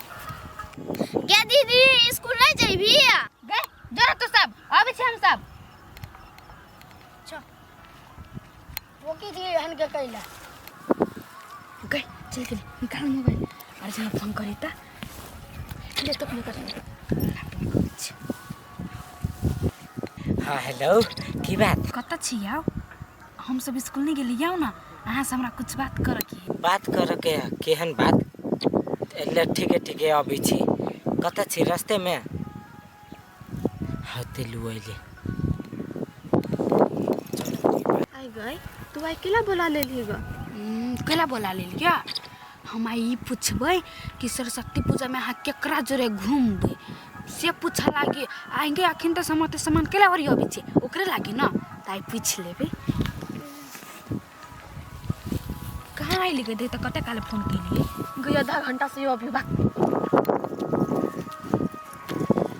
क्या दीदी स्कूल नहीं जाइबी गए जरा तो सब अबे छे हम सब चल वो की थी हन के कइला गए चल के निकाल मोबाइल अरे जरा फोन करी ता ले तो फोन कर हाँ हेलो की बात कत छी आओ हम सब स्कूल नहीं गेली आओ ना अहाँ से हमरा कुछ बात कर के बात कर के केहन बात ले ठीक है अभी छी कत छी रास्ते में हते लुआइले आई गए तू आई केला बोला ले ली ग केला बोला ले क्या हम आई पूछबे कि सरस्वती पूजा में हाँ केकरा जोरे घूमबे से पूछा लागे आएंगे आखिन तो समते सामान केला और अभी छे ओकरे लागे ना ताई पूछ लेबे कहाँ आई लिखे दे तो कते काले फोन के लिए गई आधा घंटा से अभी बात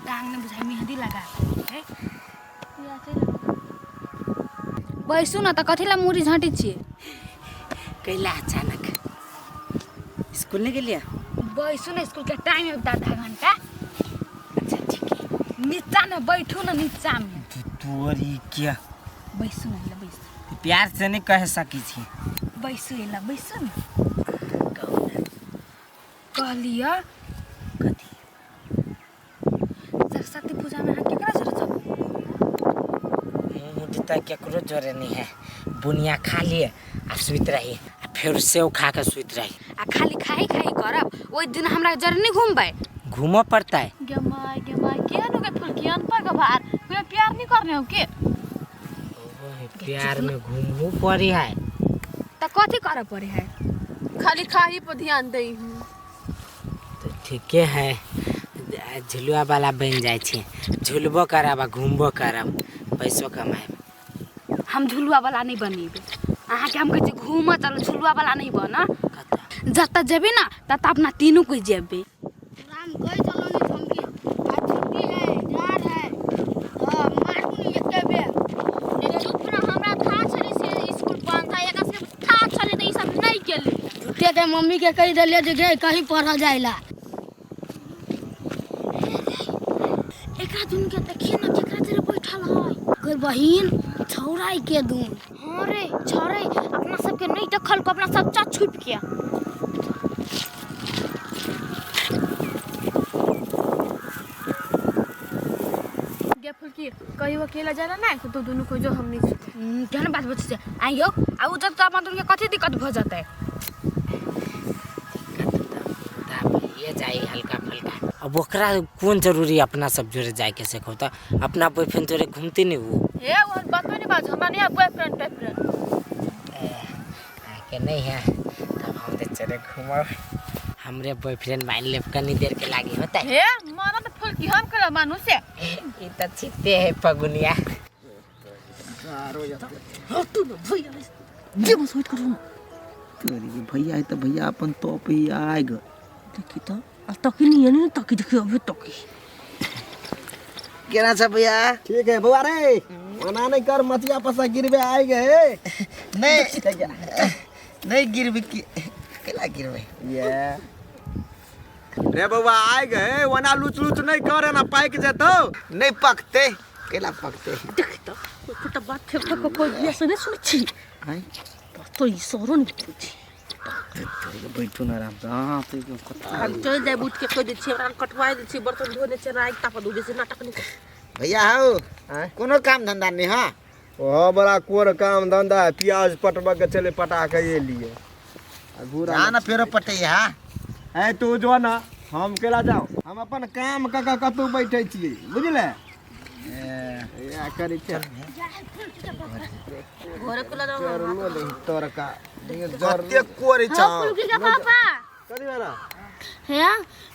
टांग ने बुझाई मेहंदी लगा है बैसु न त कथिला मुरी झाँटी छिए कैला अचानक स्कूल नहीं गेलिया बैसु न स्कूल के टाइम है आधा घंटा अच्छा ठीक है नीचा न बैठू न नीचा में तोरी क्या बैसु न ले बैसु प्यार से नहीं कह सकी छी बैसु एला बैसु न कहलिया कथी सरस्वती पूजा में हाँ केकरा जोरे जब मुझे केकरो जोरे नहीं है बुनिया खा लिए आ सुत रही आ फिर सेव खा के सुत रही आ खाली खाई करब ओइ दिन हमरा जोरे नहीं घूमबै घूमो पड़ता है गमाय के नु के फुल कियन पर के बाहर कोई प्यार नहीं करने हो के प्यार में घूमू पड़ी है त कथी करे पड़े है खाली खाही पर ध्यान दई हूं तो ठीक है झुलुआ वाला बन जाए छे झुलबो करब आ घूमबो करब पैसो कमाएब हम झुलुआ वाला नहीं बनेबे अहाँ के हम कहे घूम चल झुलुआ वाला नहीं बना जत जेबे ना तत अपना तीनों को जेबे राम गई चलो नहीं झमकी आज छुट्टी है जार है मार नहीं एके बे चुप ना हमरा था छले से स्कूल बंद था एकरा से था छले त ई सब नहीं केले झूठे के मम्मी के कह देले जे गए कहीं पढ़ जाइला एकरा दुन के देखिए ना केकरा जरे बैठल है कोई बहिन छौराई के दून हां रे छौराई अपना सब के नहीं देखल को अपना सब छुप गया फुलकी कहीं अकेला जाला ना तो दोनों को जो हमनी केहन बात बच से आइयो आ उ जब त अपन के कथि दिक्कत भ जाते ये जाए हल्का फुल्का अब ओकरा कौन जरूरी अपना सब जोरे जाए के से कहता अपना बॉयफ्रेंड जोरे घूमती नहीं वो ए वो बात नहीं बात हमरा नहीं बॉयफ्रेंड टाइपफ्रेंड के नहीं है तब हम दे चले घूमो हमरे बॉयफ्रेंड मान ले कनी देर के लागी होता है हे माना तो फुलकी हम कला मानु से ये तो छिते है पगुनिया सारो जा हां तू न भैया जे मत सोच करू तेरी भैया है तो भैया अपन तो पे आएगा देखी तो आ तकी नहीं है नहीं तकी देखी अबे तकी केना छ भैया ठीक है बउआ रे मना नहीं कर मतिया पसा गिरबे आए गए नहीं नहीं गिरबे की केला गिरबे ये रे बउआ आए गए वना लुच लुच नहीं करे ना पाइक जतो नहीं पकते केला पकते देखी तो कुछ बात फेर तो कोई ये से नहीं सुनी छी हैं तो ई सोरो नहीं पूछी बैठो ना आराम से हां तो कथा हम चल जाए बुट के कोई दे छी रान कटवाई दे छी बर्तन धोने से राई ताप दो से नाटक नहीं भैया हो कोनो काम धंधा नहीं हां ओ बड़ा कोर काम धंधा है प्याज पटवा के चले पटा के ये लिए जाना फेरो पटे हां है तू जो ना हम केला जाओ हम अपन काम कका कतू बैठे छी बुझले या करी चल घरे को ला लो ले तोर का जते कोरी छ फुलकी के पापा करी वाला है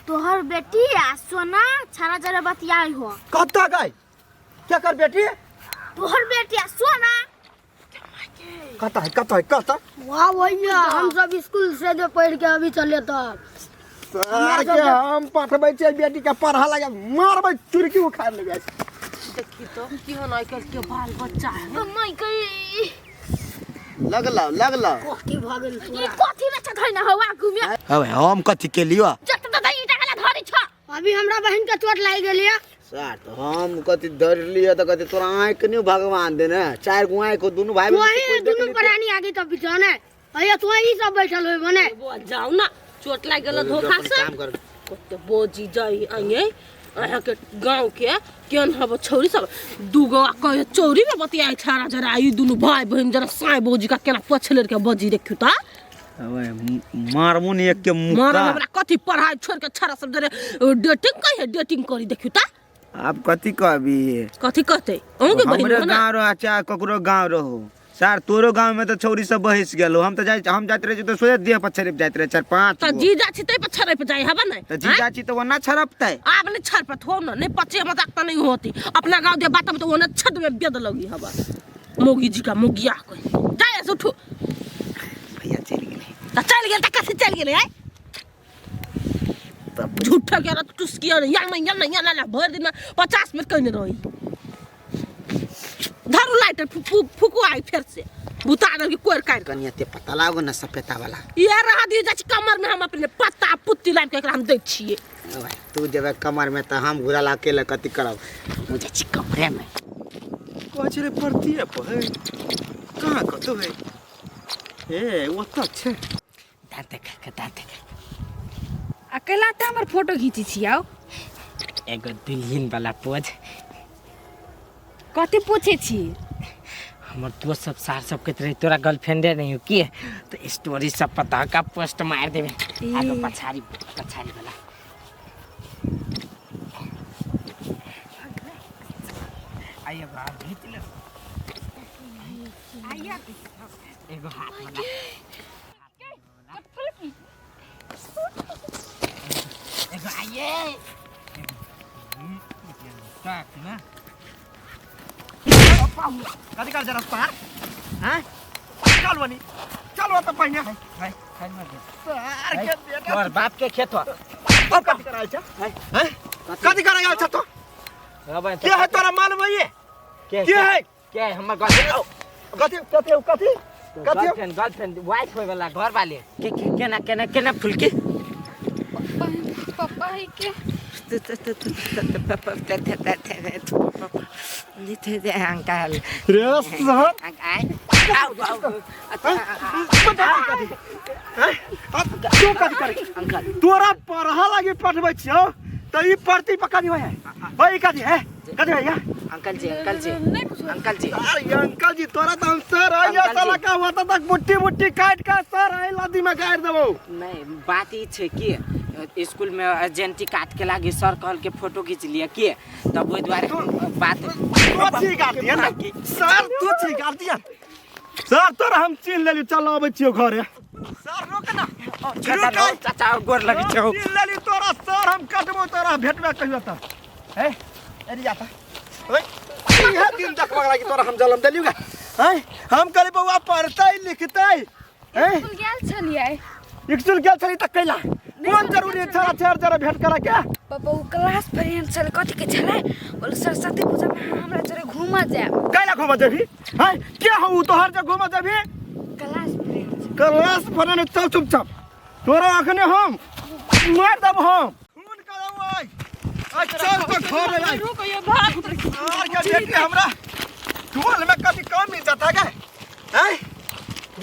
तोहर बेटी आ सोना छाना जरे बतियाई हो कत्ता गई क्या कर बेटी तोहर बेटिया सोना कहता वाह भैया हम सब स्कूल से जो पढ़ के अभी चले तब सर के हम पढ़बै छै बेटी के पढ़ा लगे मारबै चुरकी उखाड़ लेबै देखी तो की होना के बाल बच्चा है मम्मी कई लगला कोठी भागल ये कोठी में चढ़ै ना हवा घुमे अबे हम कथि के लियो जत त दई टाका धरि छ अभी हमरा बहन के चोट लाग गेल या सर तो हम कथि धर लियो त कथि तोरा आंख नहीं भगवान देने चार गो आंख दोनों भाई वही दोनों प्राणी आगे तब जाने भैया तू ही सब बैठल होय बने जाओ ना चोट लाग गेल धोखा से काम कर तो बोजी जाई आइए अहाँ के गांव के केन हब छौरी सब दुगो कहे चौरी में बतियाई छारा जरा ई दुनु भाई बहन जरा साई बोजी का केना पछलेर के बजी देखियो त अबे मारमु ने एक के मुक्का मार हमरा कथि पढ़ाई छोड़ के छारा सब जरे डेटिंग कहे डेटिंग करी देखियो त आप कथि कहबी कथि कहते अहू के बहिन हमरे हो ना गांव रहो चाहे ककरो गांव रहो सर तोरो गांव में तो छौरी सब बहिस गेलो हम तो हम जात रहे तो सोचे देह पर छरप जात रहे 4-5 त जी जाछि तै पर छरे पे जाई हबा नहीं तो जी जाची तो वो ना छरपतै आप ने छर पे थो ना नहीं पचे मजाक त नहीं होती अपना गांव दे बात में तो वो ना छत में बेद लगी हबा मोगी जी का मोगिया कोई जाए से उठो भैया चल गेले त चल गेल त कैसे चल गेले है तब झूठा के रत टुसकिया या ना भर दिन में 50 मिनट कहीं रही धरू लाइटर फुकू आई फिर से बुता दे के कोर काट कनिया ते पता लागो ना सपेता वाला ये रहा दी जाची कमर में हम अपने पत्ता पुत्ती लाइट के एकरा हम दे छिए ओए तू जब कमर में त हम घुरा ला के कथि करब मुझे ची कमरे में कुछ रे पड़ती है पर कहां कतो है ए वो तो छे दाते अकेला त हमर फोटो खींची छियाओ एगो दुल्हन वाला पोज कथि पूछे छी हमर दोस्त सब सार सब के तरह तोरा गर्लफ्रेंडे नहीं हो की तो स्टोरी सब पता का पोस्ट मार देबे आगे पछाड़ी वाला आइए बाहर भेज लो आइए एगो हाथ वाला एगो आइए काट ना कथि कर जरा पार हैं चल बनी चल तो पहिया है सर के बेटा तोर बाप के खेत हो अब कथि कराय छ हैं कथि कराय छ तो के है तोरा मालूम है ये के है हमर गर्लफ्रेंड वाइफ होय वाला घर वाले केना फुलकी पापा है के अंकल रे सर अंकल तोरा पढ़ा लागे पढ़बै छियो त ई पढ़ती पका दिबै है भाई कथि है या अंकल जी अरे अंकल जी तोरा तो हम सर आ या साला का होता तक मुट्ठी काट का सर आई लादी में गाड़ देबो नहीं बात ई छै कि स्कूल में अर्जेंटी काट के लागे सर कहल के फोटो खींच लिया कि तब ओइ द्वारे बात ठीक गार्डियन ना सर तू ठीक गार्डियन सर तोरा हम चिन्ह लेली चल आबै छियो घरे सर रोक ना चाचा गोर लगी छौ चिन्ह लेली तोरा सर हम काटबो तोरा भेटबे कहियो त है एरी जाता ओए इहा दिन तक मगला कि तोरा हम जलम देलियो गा हैं हम कहली बउआ पढ़तै लिखतै हैं स्कूल गेल छलिए स्कूल गेल छली त कैला कौन जरूरी छला छेर जरा भेट करा के पापा वो क्लास फ्रेंड छले कथि के छले बोले सरस्वती पूजा में हमरा जरे घुमा जाए कैला घुमा जेबी हैं के हउ तोहर जे घुमा जेबी क्लास फ्रेंड चल चुपचाप तोरा अखने हम मार देब हम खून करब ओए चल तो घर आई रुको ये भाग और के बेटी हमरा टोल में कभी कम नहीं जाता के हैं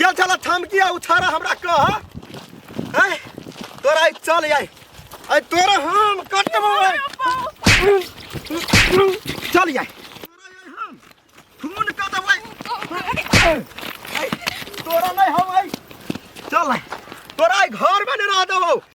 गेल छला थम किया उछारा हमरा कह हैं तोरा आई चल आई आई तोरा हम कटबो चल आई तोरा हम खून कर देबै